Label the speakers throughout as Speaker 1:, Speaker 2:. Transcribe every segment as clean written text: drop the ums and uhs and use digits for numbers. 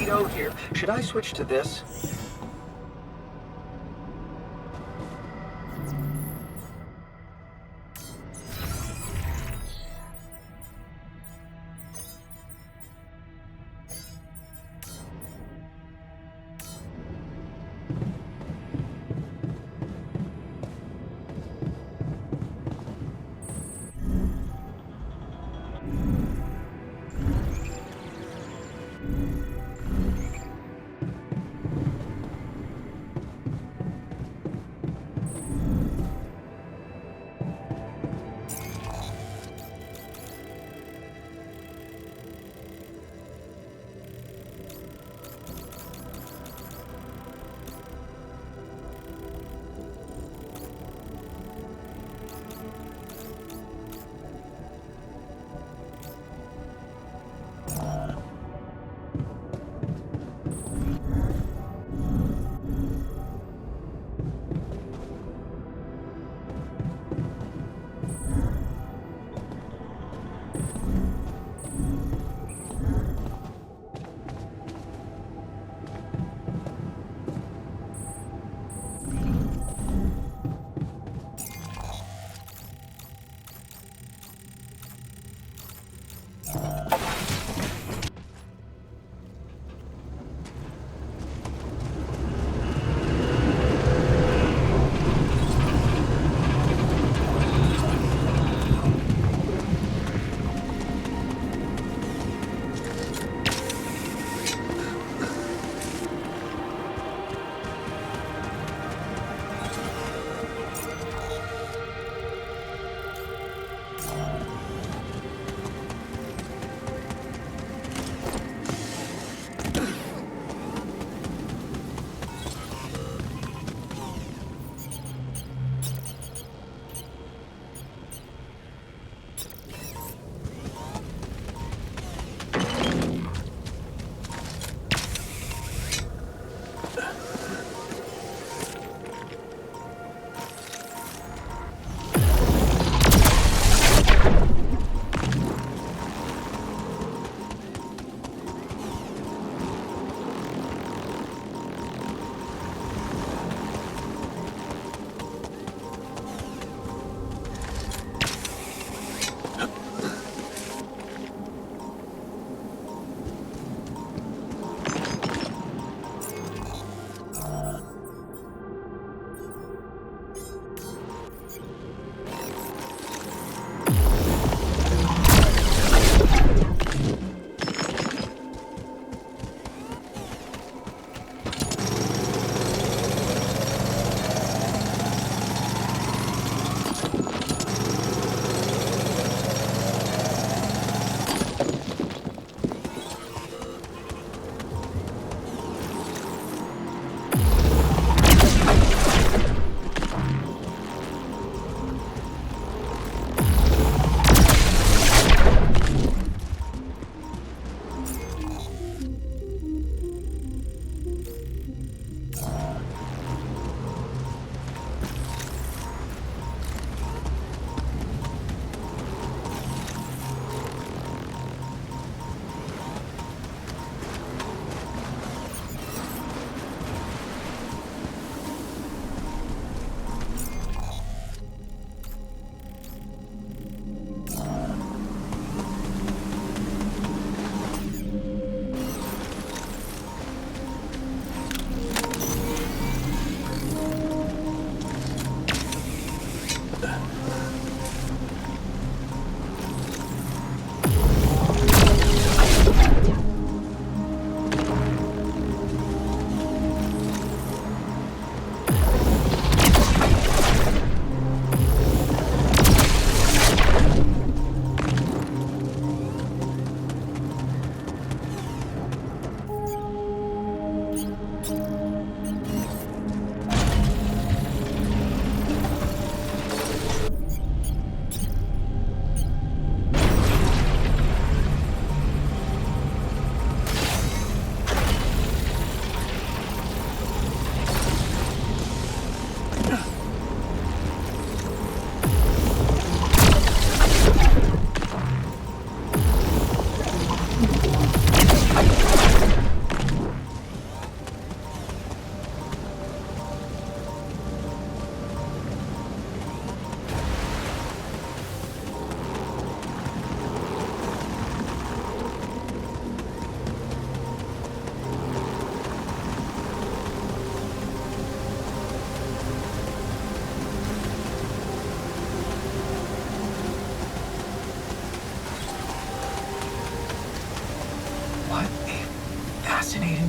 Speaker 1: go here. Should I switch to this?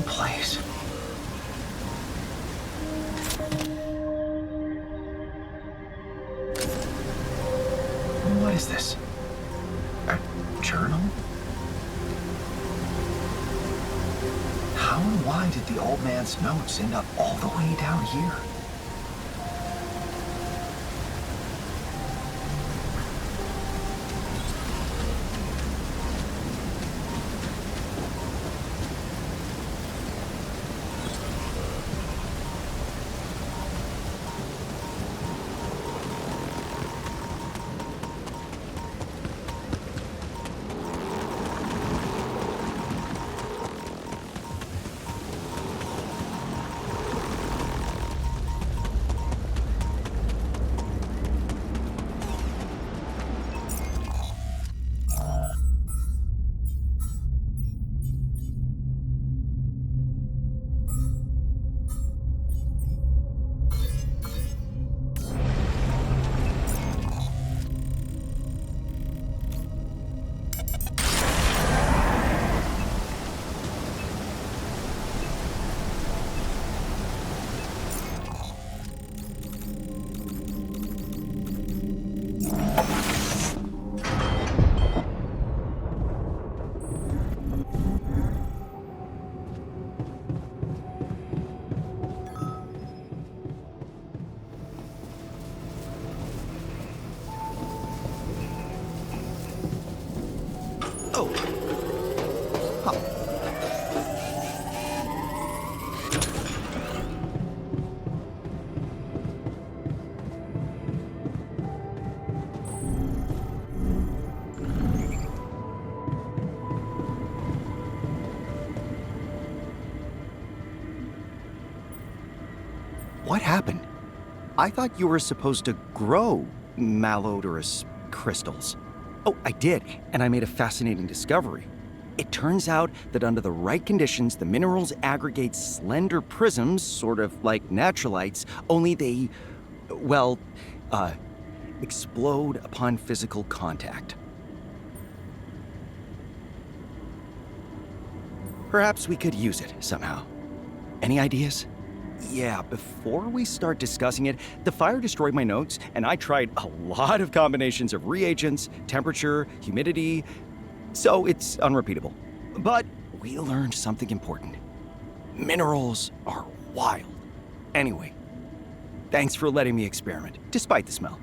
Speaker 1: place. What is this? A journal? How and why did the old man's notes end up all the way down here? Oh. Huh. What happened? I thought you were supposed to grow malodorous crystals. Oh, I did, and I made a fascinating discovery. It turns out that under the right conditions, the minerals aggregate slender prisms, sort of like naturalites, only they, well, explode upon physical contact. Perhaps we could use it somehow. Any ideas? Yeah, before we start discussing it, the fire destroyed my notes, and I tried a lot of combinations of reagents, temperature, humidity, so it's unrepeatable. But we learned something important. Minerals are wild. Anyway, thanks for letting me experiment, despite the smell.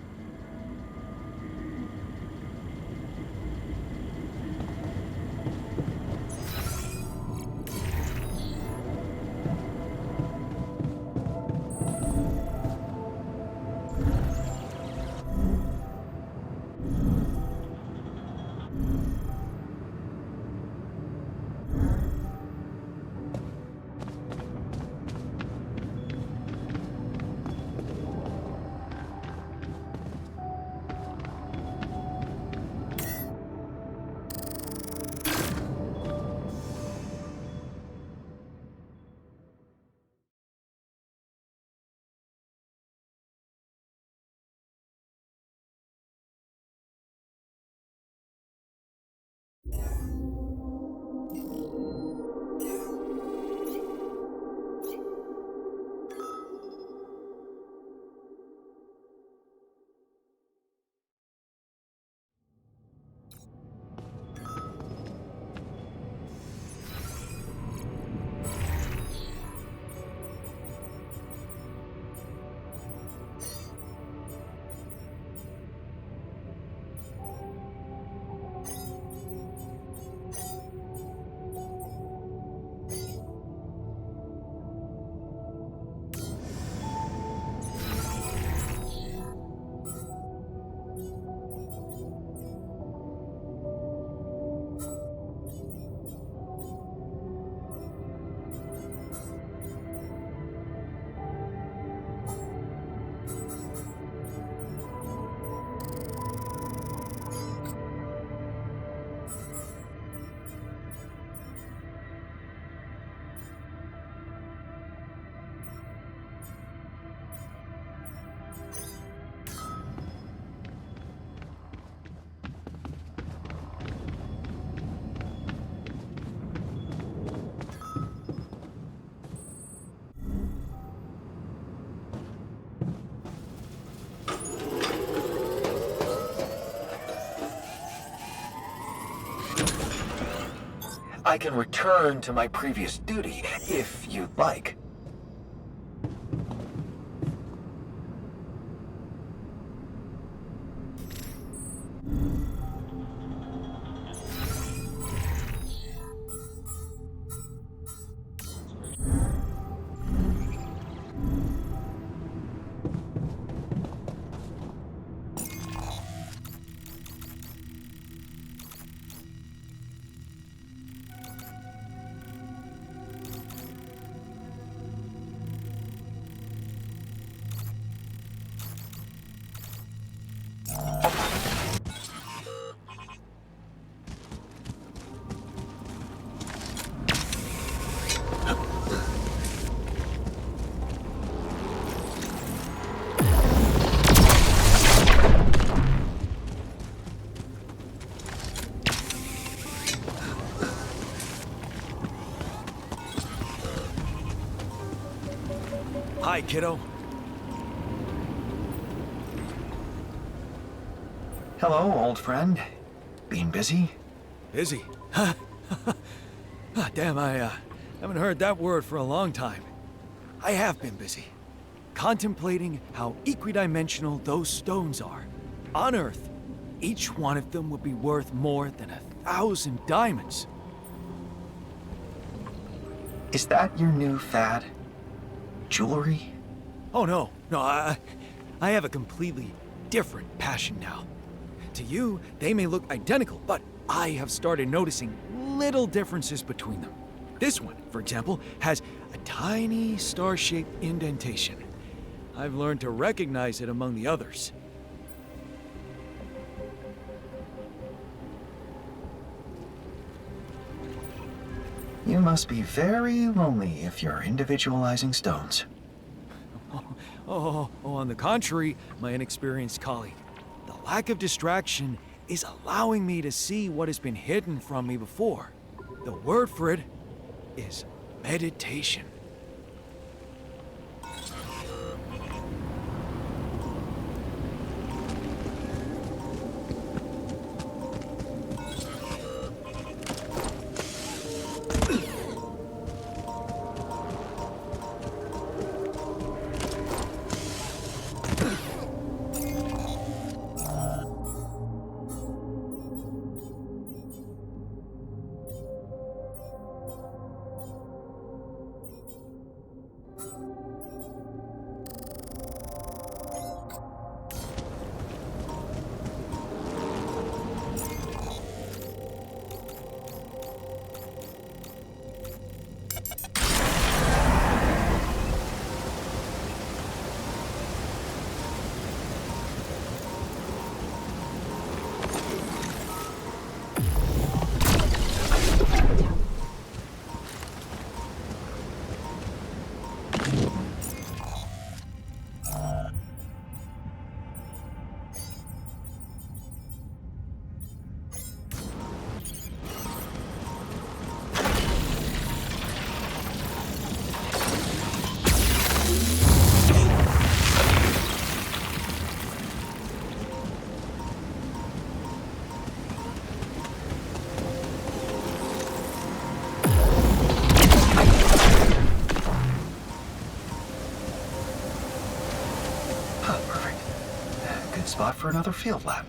Speaker 2: I can return to my previous duty, if you'd like.
Speaker 1: Hi, kiddo.
Speaker 2: Hello, old friend. Been busy?
Speaker 1: Busy? Huh? Damn, I haven't heard that word for a long time. I have been busy, contemplating how equidimensional those stones are. On Earth, each one of them would be worth more than 1,000 diamonds.
Speaker 2: Is that your new fad? Jewelry?
Speaker 1: Oh no, I have a completely different passion now. To you, they may look identical, but I have started noticing little differences between them. This one, for example, has a tiny star-shaped indentation. I've learned to recognize it among the others.
Speaker 2: You must be very lonely if you're individualizing stones.
Speaker 1: On the contrary, my inexperienced colleague. The lack of distraction is allowing me to see what has been hidden from me before. The word for it is meditation.
Speaker 2: Spot for another field lab.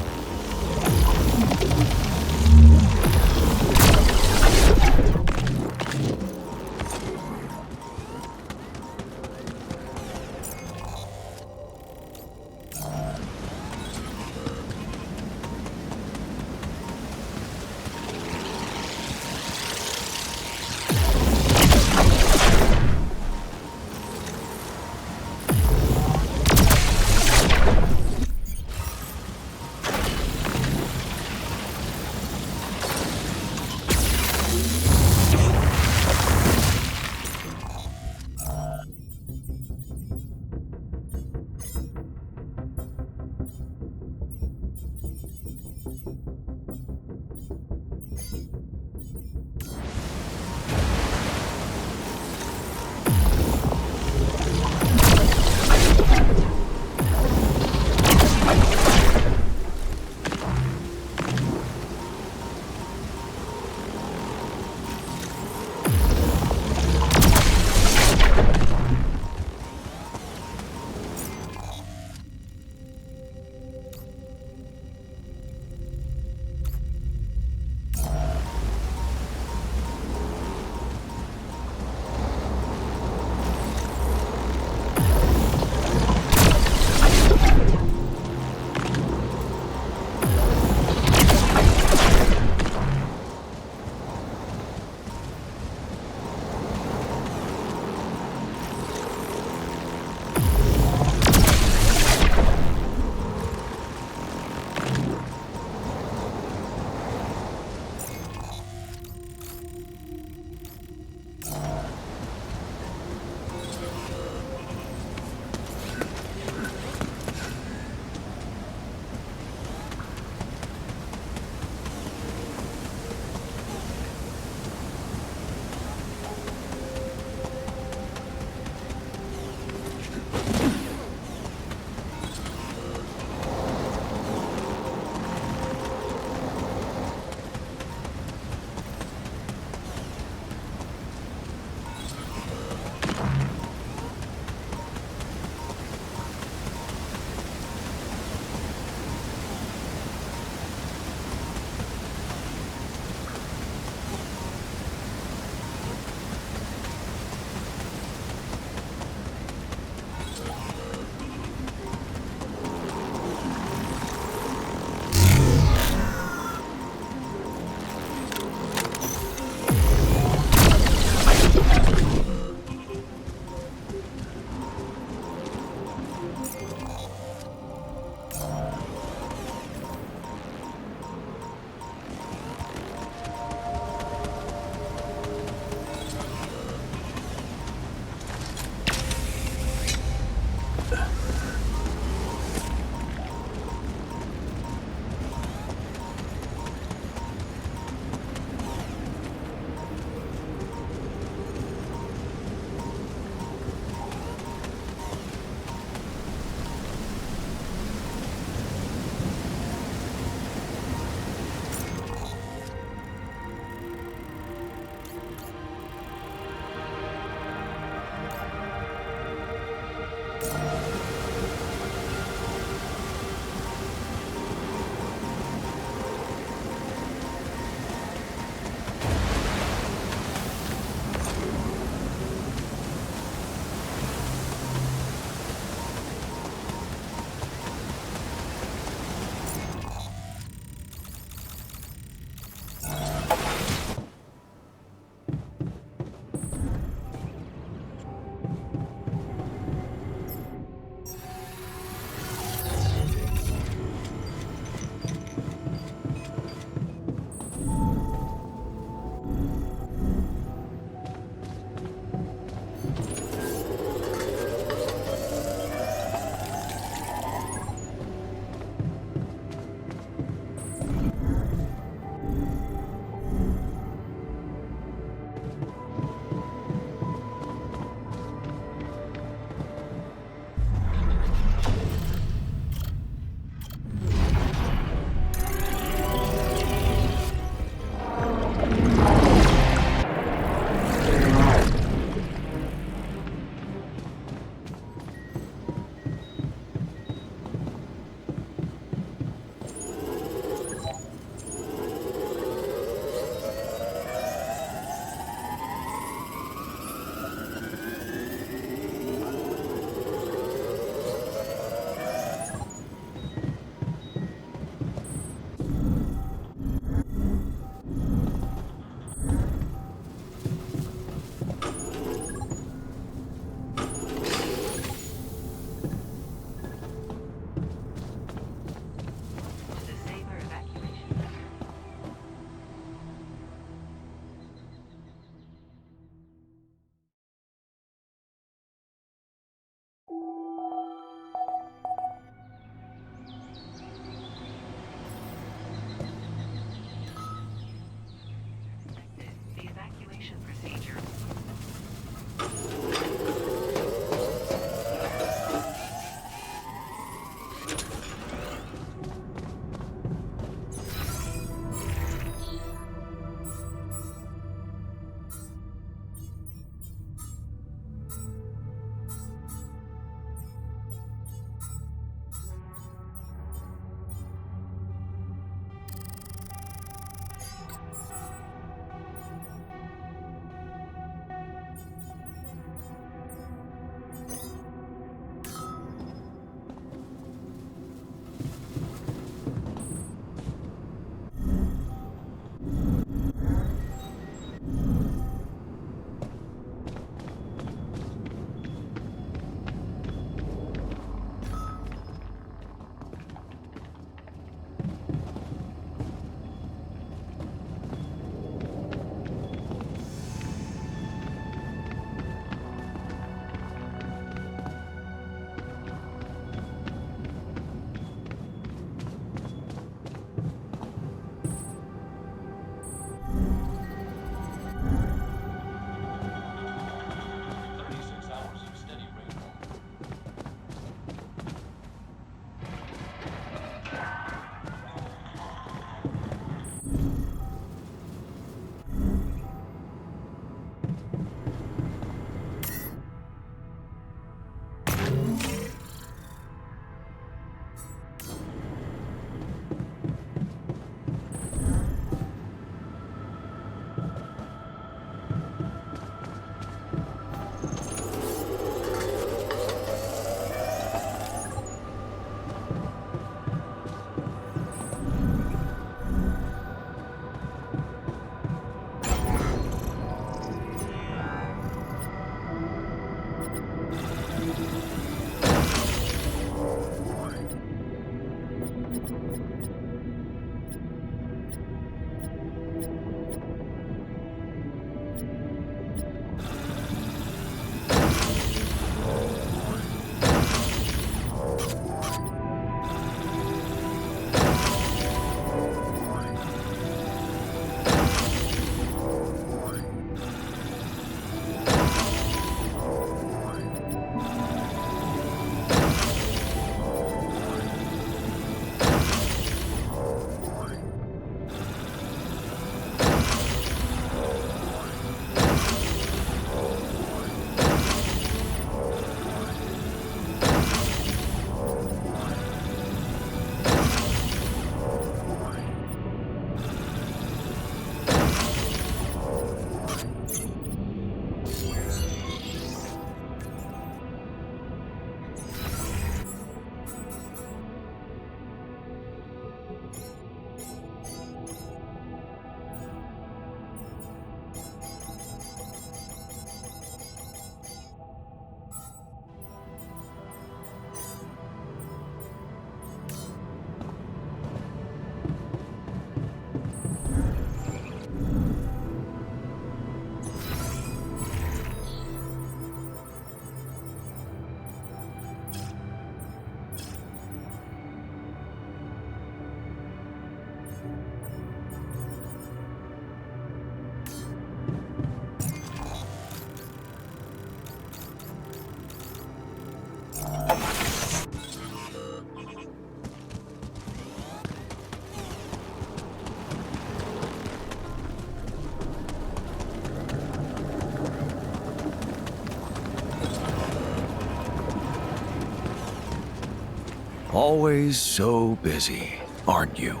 Speaker 1: Always so busy, aren't you?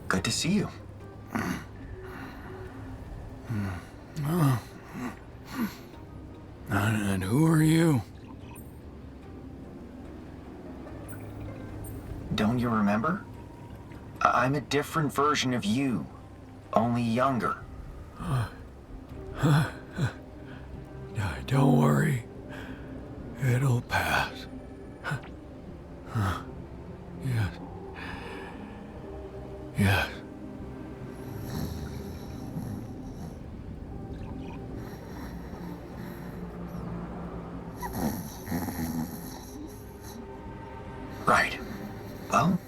Speaker 2: Good to see you.
Speaker 1: And who are you?
Speaker 2: Don't you remember? I'm a different version of you, only younger.
Speaker 1: Don't worry. It'll pass. Yes. Yes.
Speaker 2: Right. Well,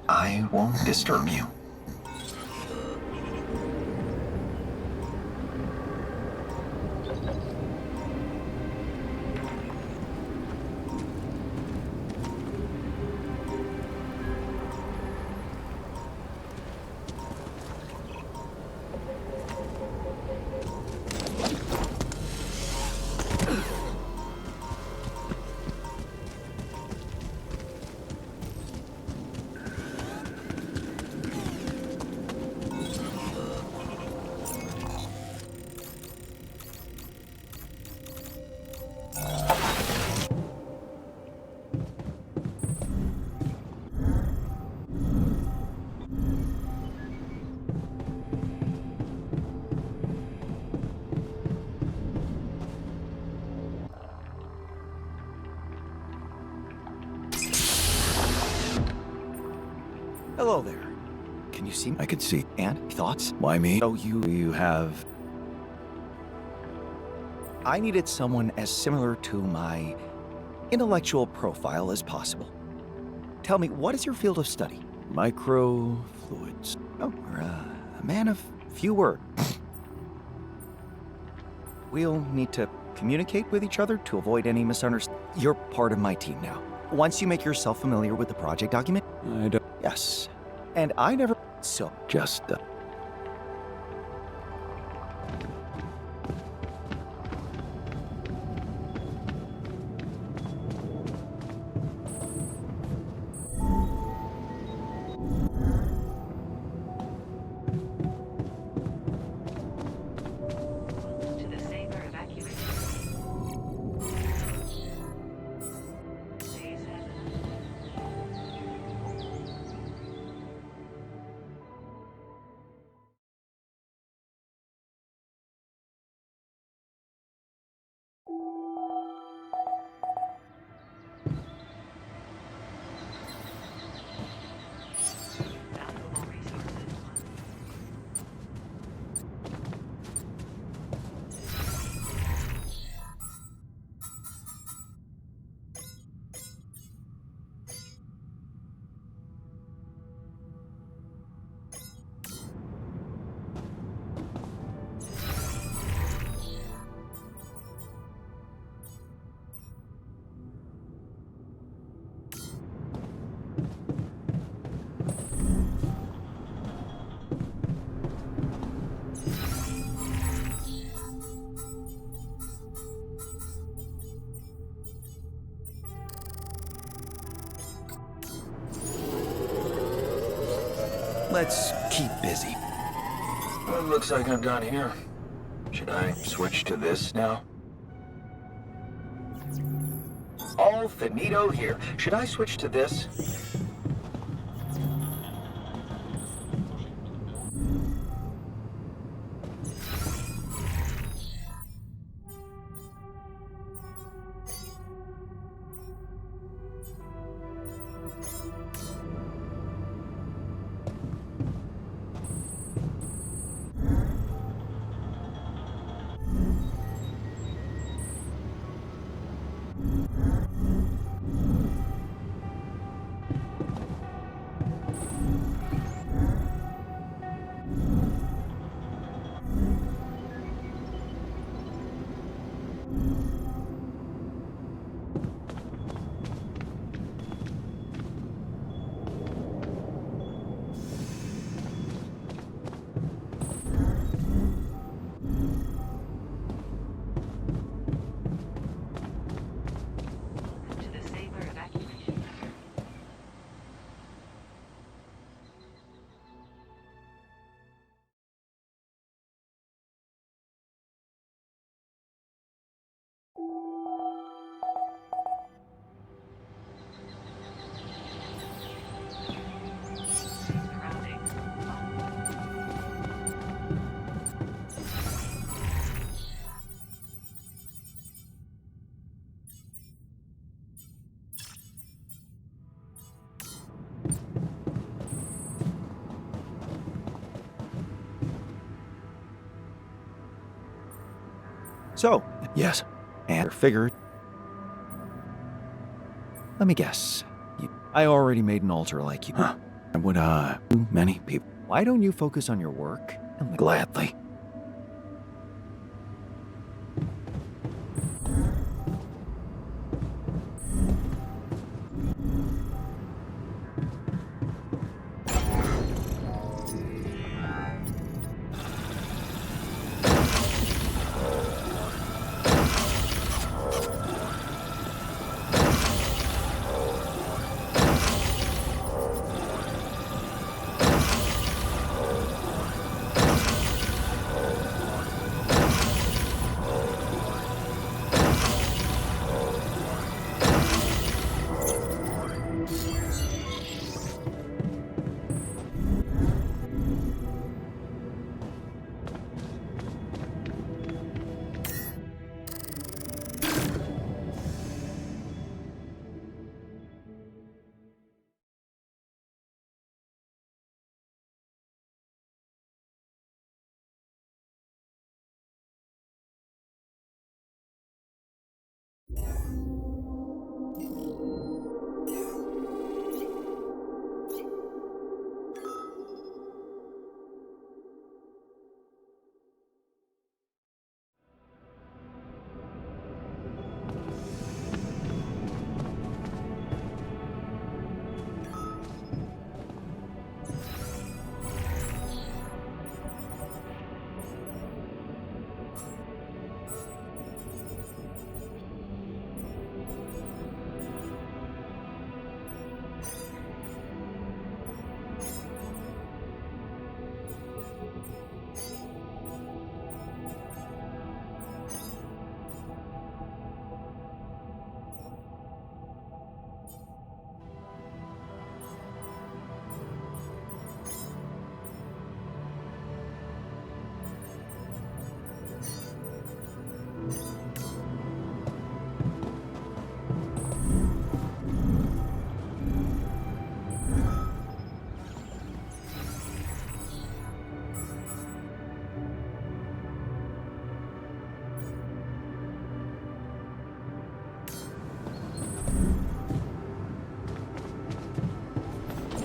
Speaker 2: I won't disturb you.
Speaker 1: Hello there. Can you see me? I could see. And thoughts? Why me? So you have... I needed someone as similar to my intellectual profile as possible. Tell me, what is your field of study? Microfluids. Oh, you're a man of few words. We'll need to communicate with each other to avoid any misunderstanding. You're part of my team now. Once you make yourself familiar with the project document... I don't... Yes. And I never... So, just... Let's keep busy.
Speaker 2: Well, looks like I'm done here. Should I switch to this now? All finito here. Should I switch to this?
Speaker 1: So,
Speaker 2: Yes.
Speaker 1: and figured. Let me guess. I already made an altar like you.
Speaker 2: Huh. I would, many people.
Speaker 1: Why don't you focus on your work? And
Speaker 2: Gladly.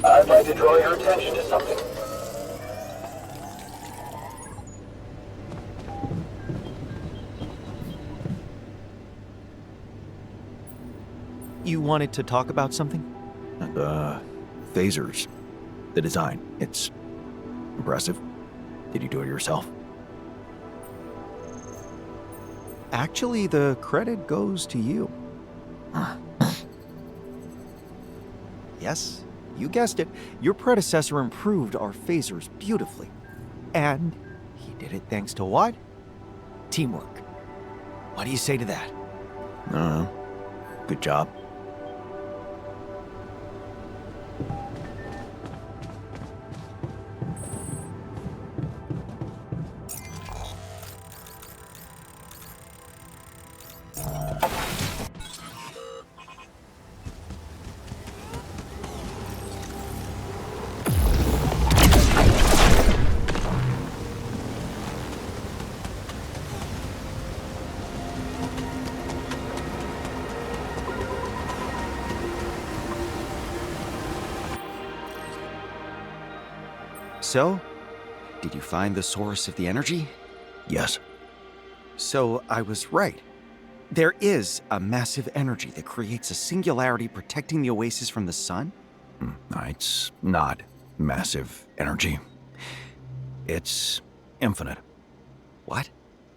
Speaker 3: I'd like to draw your attention to something.
Speaker 1: You wanted to talk about something?
Speaker 2: Phasers. The design. It's impressive. Did you do it yourself?
Speaker 1: Actually, the credit goes to you. Yes, you guessed it. Your predecessor improved our phasers beautifully. And he did it thanks to what? Teamwork. What do you say to that?
Speaker 2: Good job.
Speaker 1: So, did you find the source of the energy?
Speaker 2: Yes.
Speaker 1: So I was right. There is a massive energy that creates a singularity protecting the oasis from the sun?
Speaker 2: It's not massive energy. It's infinite.
Speaker 1: What?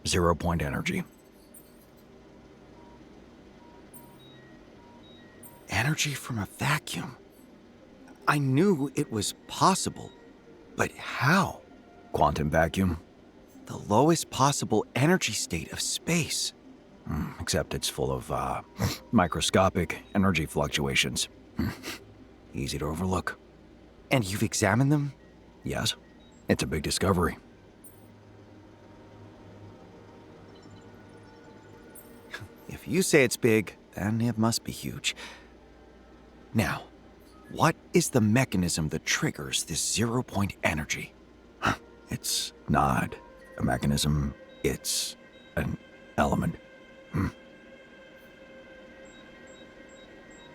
Speaker 2: 0-point energy.
Speaker 1: Energy from a vacuum. I knew it was possible, but how?
Speaker 2: Quantum vacuum.
Speaker 1: The lowest possible energy state of space.
Speaker 2: Except it's full of, microscopic energy fluctuations. Easy to overlook.
Speaker 1: And you've examined them?
Speaker 2: Yes. It's a big discovery.
Speaker 1: If you say it's big, then it must be huge. Now, what is the mechanism that triggers this 0-point energy?
Speaker 2: It's not a mechanism. It's an element.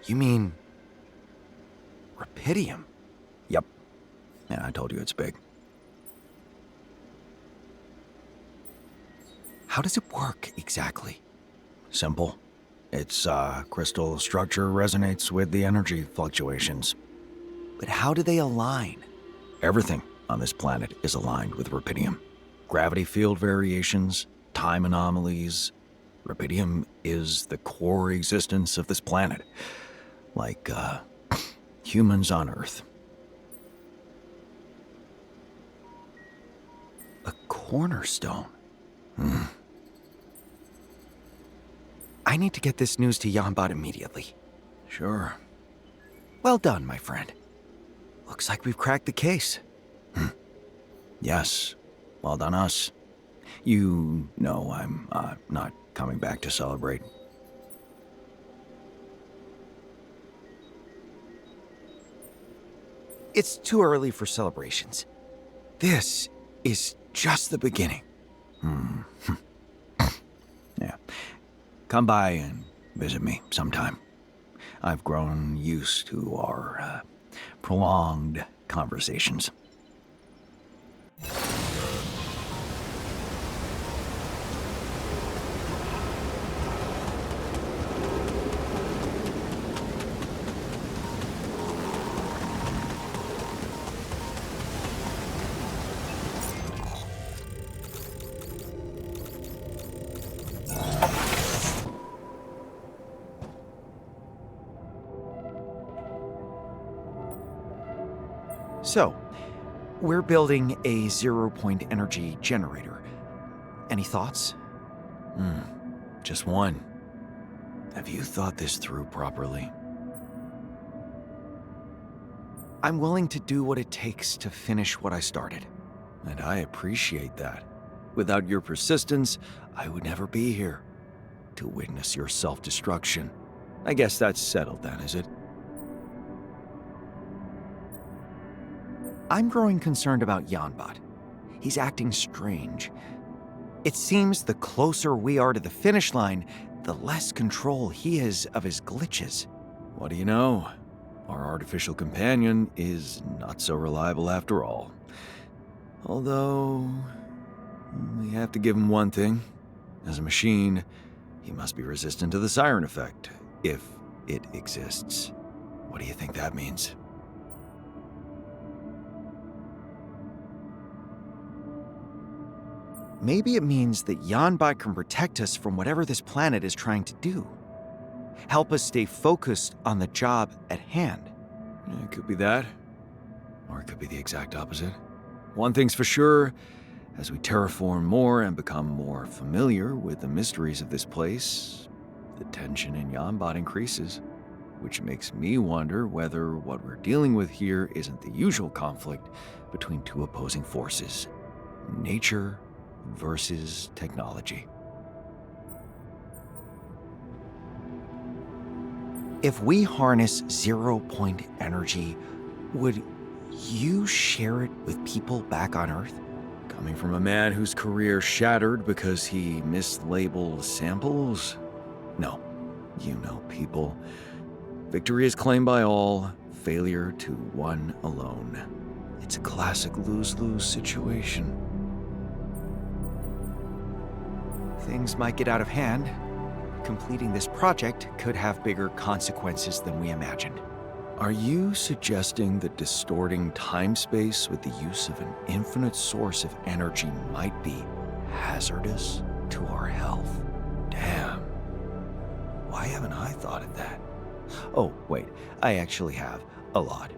Speaker 1: You mean rubidium?
Speaker 2: Yep. Yeah, I told you it's big.
Speaker 1: How does it work exactly?
Speaker 2: Simple. Its crystal structure resonates with the energy fluctuations.
Speaker 1: But how do they align?
Speaker 2: Everything on this planet is aligned with rubidium. Gravity field variations, time anomalies. Rubidium is the core existence of this planet. Like, humans on Earth.
Speaker 1: A cornerstone. I need to get this news to Yambot immediately.
Speaker 2: Sure.
Speaker 1: Well done, my friend. Looks like we've cracked the case.
Speaker 2: Yes. Well done us. You know I'm not coming back to celebrate.
Speaker 1: It's too early for celebrations. This is just the beginning.
Speaker 2: Yeah. Come by and visit me sometime. I've grown used to our prolonged conversations.
Speaker 1: So, we're building a zero-point energy generator. Any thoughts?
Speaker 2: Just one. Have you thought this through properly?
Speaker 1: I'm willing to do what it takes to finish what I started.
Speaker 2: And I appreciate that. Without your persistence, I would never be here. To witness your self-destruction. I guess that's settled then, is it?
Speaker 1: I'm growing concerned about Yanbot. He's acting strange. It seems the closer we are to the finish line, the less control he is of his glitches.
Speaker 2: What do you know? Our artificial companion is not so reliable after all. Although, we have to give him one thing. As a machine, he must be resistant to the siren effect, if it exists. What do you think that means?
Speaker 1: Maybe it means that Yanbot can protect us from whatever this planet is trying to do. Help us stay focused on the job at hand.
Speaker 2: It could be that, or it could be the exact opposite. One thing's for sure, as we terraform more and become more familiar with the mysteries of this place, the tension in Yanbot increases, which makes me wonder whether what we're dealing with here isn't the usual conflict between two opposing forces, nature versus technology.
Speaker 1: If we harness zero-point energy, would you share it with people back on Earth?
Speaker 2: Coming from a man whose career shattered because he mislabeled samples? No. You know people. Victory is claimed by all, failure to one alone. It's a classic lose-lose situation.
Speaker 1: Things might get out of hand. Completing this project could have bigger consequences than we imagined.
Speaker 2: Are you suggesting that distorting time-space with the use of an infinite source of energy might be hazardous to our health? Damn. Why haven't I thought of that? Oh, wait, I actually have a lot.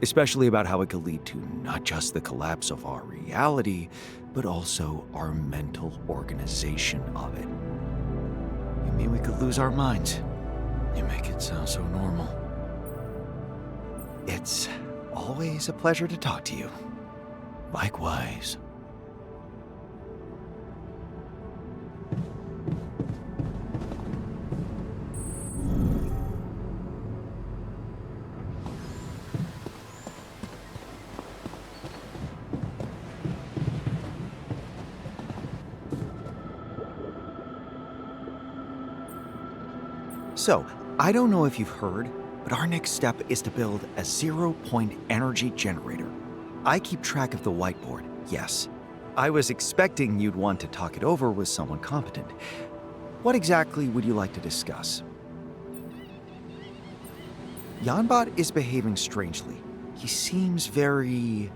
Speaker 2: Especially about how it could lead to not just the collapse of our reality, but also our mental organization of it. You mean we could lose our minds? You make it sound so normal.
Speaker 1: It's always a pleasure to talk to you.
Speaker 2: Likewise.
Speaker 1: So, I don't know if you've heard, but our next step is to build a zero-point energy generator. I keep track of the whiteboard, yes. I was expecting you'd want to talk it over with someone competent. What exactly would you like to discuss? Yanbot is behaving strangely. He seems very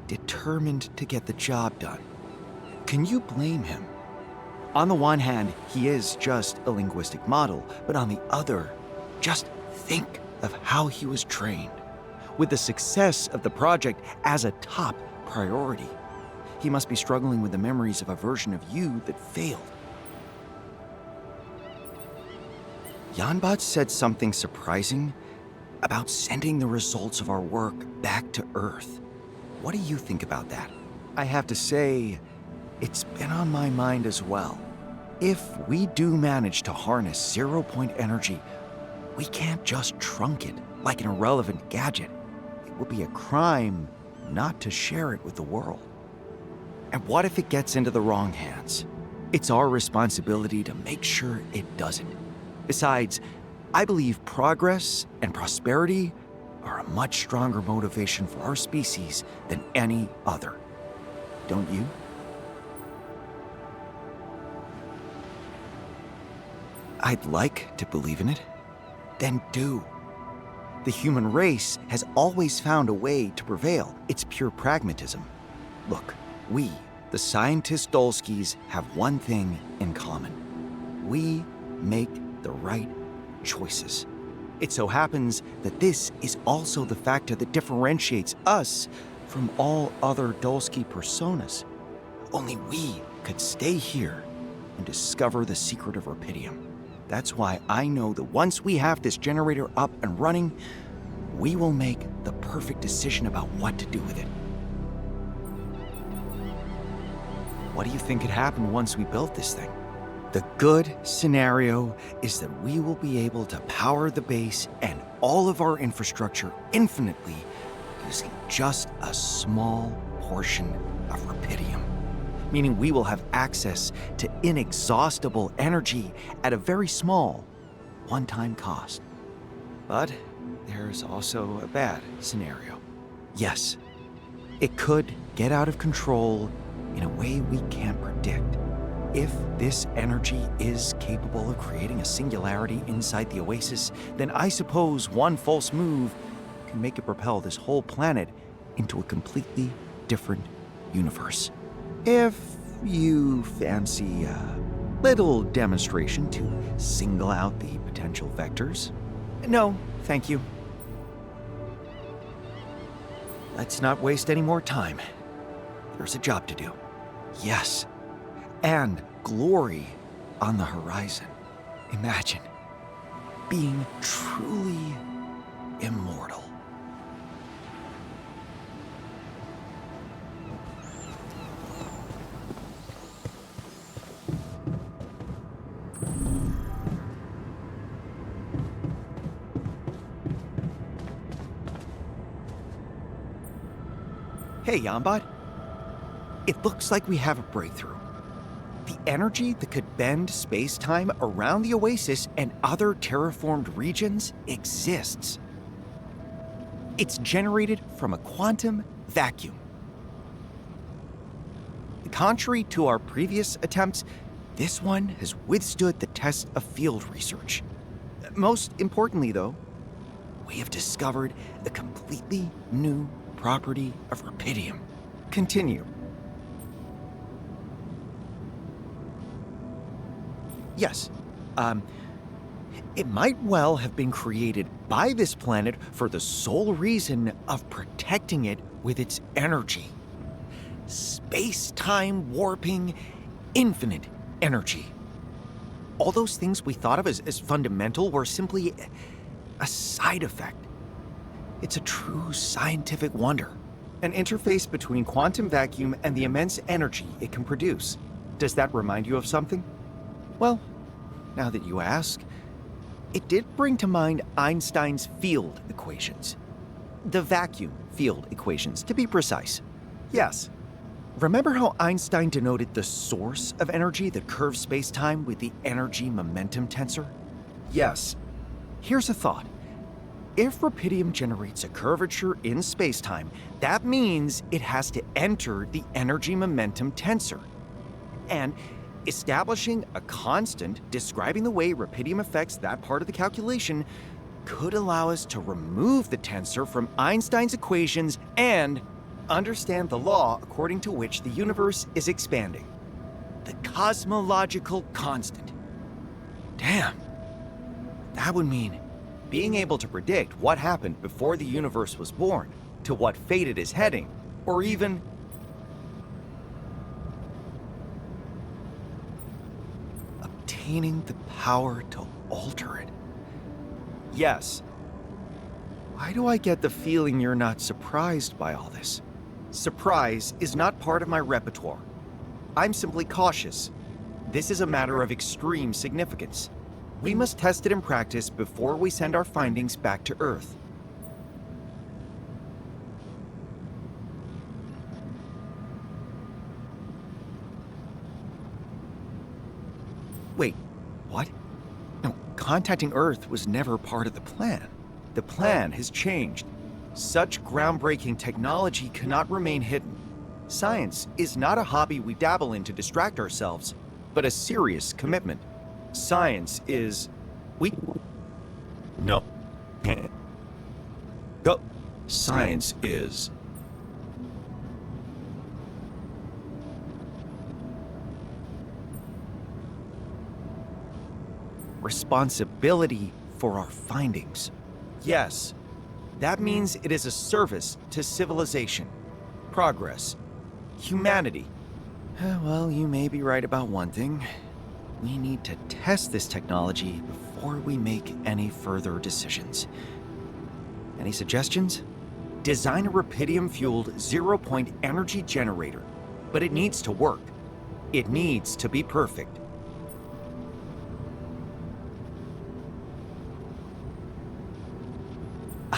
Speaker 1: determined to get the job done. Can you blame him? On the one hand, he is just a linguistic model, but on the other, just think of how he was trained, with the success of the project as a top priority. He must be struggling with the memories of a version of you that failed. Yanbot said something surprising about sending the results of our work back to Earth. What do you think about that? I have to say, it's been on my mind as well. If we do manage to harness zero-point energy, we can't just trunk it like an irrelevant gadget. It would be a crime not to share it with the world. And what if it gets into the wrong hands? It's our responsibility to make sure it doesn't. Besides, I believe progress and prosperity are a much stronger motivation for our species than any other. Don't you? I'd like to believe in it. Then do. The human race has always found a way to prevail. It's pure pragmatism. Look, we, the scientist Dolskis, have one thing in common. We make the right choices. It so happens that this is also the factor that differentiates us from all other Dolsky personas. Only we could stay here and discover the secret of Rapidium. That's why I know that once we have this generator up and running, we will make the perfect decision about what to do with it. What do you think could happen once we build this thing? The good scenario is that we will be able to power the base and all of our infrastructure infinitely using just a small portion of Rapidium. Meaning we will have access to inexhaustible energy at a very small, one-time cost. But there's also a bad scenario. Yes, it could get out of control in a way we can't predict. If this energy is capable of creating a singularity inside the Oasis, then I suppose one false move can make it propel this whole planet into a completely different universe. If you fancy a little demonstration to single out the potential vectors. No, thank you. Let's not waste any more time. There's a job to do. Yes, and glory on the horizon. Imagine being truly immortal. Hey, Yanbot. It looks like we have a breakthrough. The energy that could bend space-time around the Oasis and other terraformed regions exists. It's generated from a quantum vacuum. Contrary to our previous attempts, this one has withstood the test of field research. Most importantly, though, we have discovered a completely new property of Rapidium. Continue. Yes, it might well have been created by this planet for the sole reason of protecting it with its energy. Space-time warping, infinite energy. All those things we thought of as fundamental were simply a side effect. It's a true scientific wonder. An interface between quantum vacuum and the immense energy it can produce. Does that remind you of something? Well, now that you ask, it did bring to mind Einstein's field equations. The vacuum field equations, to be precise. Yes. Remember how Einstein denoted the source of energy that curves space-time with the energy momentum tensor? Yes. Here's a thought. If rupidium generates a curvature in spacetime, that means it has to enter the energy momentum tensor. And establishing a constant describing the way rupidium affects that part of the calculation could allow us to remove the tensor from Einstein's equations and understand the law according to which the universe is expanding. The cosmological constant. Damn. That would mean being able to predict what happened before the universe was born, to what fate it is heading, or even obtaining the power to alter it. Yes. Why do I get the feeling you're not surprised by all this? Surprise is not part of my repertoire. I'm simply cautious. This is a matter of extreme significance. We must test it in practice before we send our findings back to Earth. Wait, what? No, contacting Earth was never part of the plan. The plan has changed. Such groundbreaking technology cannot remain hidden. Science is not a hobby we dabble in to distract ourselves, but a serious commitment. Science is... No. Go. Science is... responsibility for our findings. Yes, that means it is a service to civilization, progress, humanity. Well, you may be right about one thing. We need to test this technology before we make any further decisions. Any suggestions? Design a rupidium-fueled zero-point energy generator, but it needs to work. It needs to be perfect.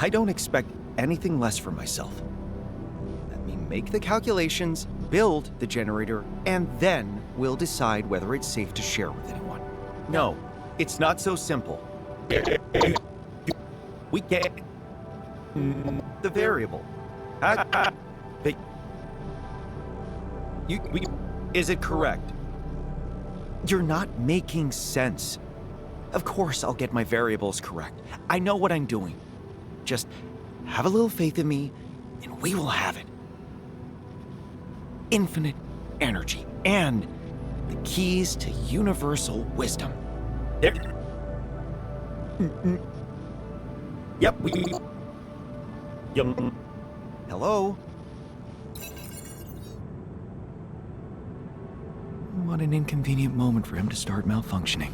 Speaker 1: I don't expect anything less from myself. Let me make the calculations, build the generator, and then we'll decide whether it's safe to share with anyone. No, it's not so simple. We get the variable. Is it correct? You're not making sense. Of course I'll get my variables correct. I know what I'm doing. Just have a little faith in me, and we will have it. Infinite energy and the keys to universal wisdom. There. Yep. Hello? What an inconvenient moment for him to start malfunctioning.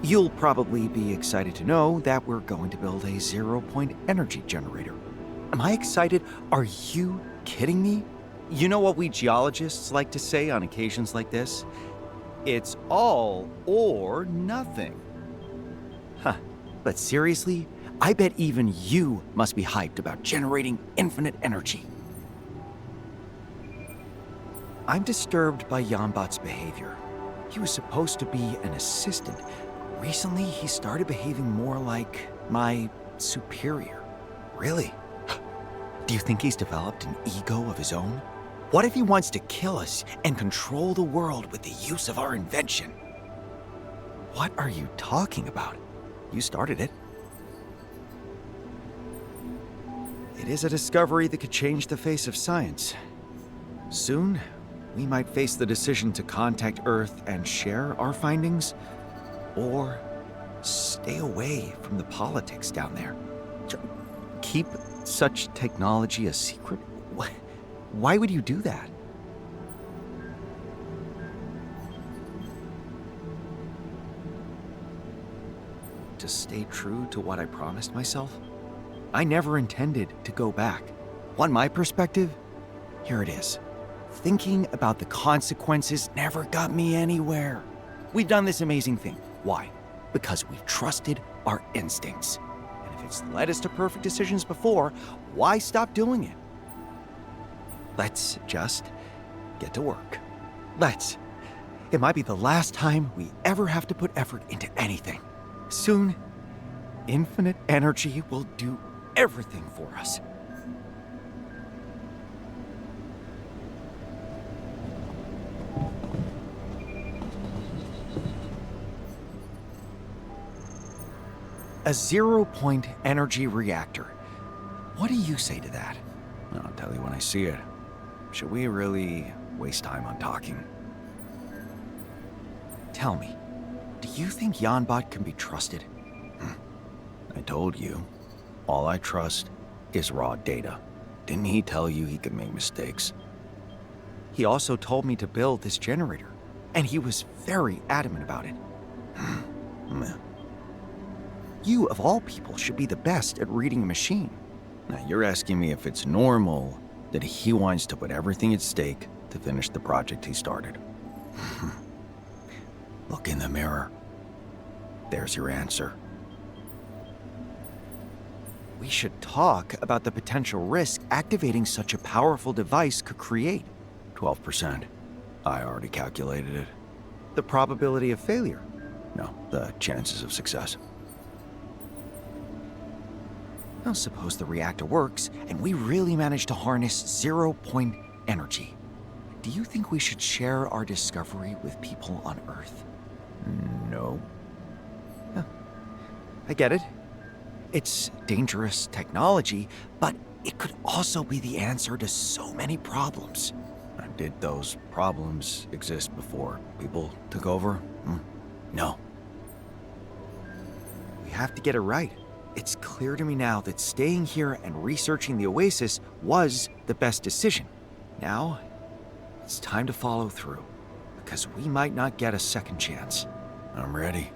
Speaker 1: You'll probably be excited to know that we're going to build a zero-point energy generator. Am I excited? Are you kidding me? You know what we geologists like to say on occasions like this? It's all or nothing. Huh. But seriously, I bet even you must be hyped about generating infinite energy. I'm disturbed by Yambot's behavior. He was supposed to be an assistant. Recently, he started behaving more like my superior. Really? Do you think he's developed an ego of his own? What if he wants to kill us and control the world with the use of our invention? What are you talking about? You started it. It is a discovery that could change the face of science. Soon, we might face the decision to contact Earth and share our findings, or stay away from the politics down there. Keep such technology a secret? Why would you do that? To stay true to what I promised myself? I never intended to go back. On my perspective, here it is. Thinking about the consequences never got me anywhere. We've done this amazing thing. Why? Because we've trusted our instincts. And if it's led us to perfect decisions before, why stop doing it? Let's just get to work. Let's. It might be the last time we ever have to put effort into anything. Soon, infinite energy will do everything for us. A zero-point energy reactor. What do you say to that?
Speaker 2: I'll tell you when I see it. Should we really waste time on talking?
Speaker 1: Tell me, do you think Yanbot can be trusted?
Speaker 2: I told you, all I trust is raw data. Didn't he tell you he could make mistakes?
Speaker 1: He also told me to build this generator, and he was very adamant about it. You, of all people, should be the best at reading a machine.
Speaker 2: Now, you're asking me if it's normal that he wants to put everything at stake to finish the project he started. Look in the mirror. There's your answer.
Speaker 1: We should talk about the potential risk activating such a powerful device could create.
Speaker 2: 12%. I already calculated it.
Speaker 1: The probability of failure.
Speaker 2: No, the chances of success.
Speaker 1: Now suppose the reactor works and we really manage to harness zero-point energy. Do you think we should share our discovery with people on Earth?
Speaker 2: No.
Speaker 1: I get it. It's dangerous technology, but it could also be the answer to so many problems.
Speaker 2: Did those problems exist before people took over?
Speaker 1: No. We have to get it right. It's clear to me now that staying here and researching the Oasis was the best decision. Now, it's time to follow through, because we might not get a second chance.
Speaker 2: I'm ready.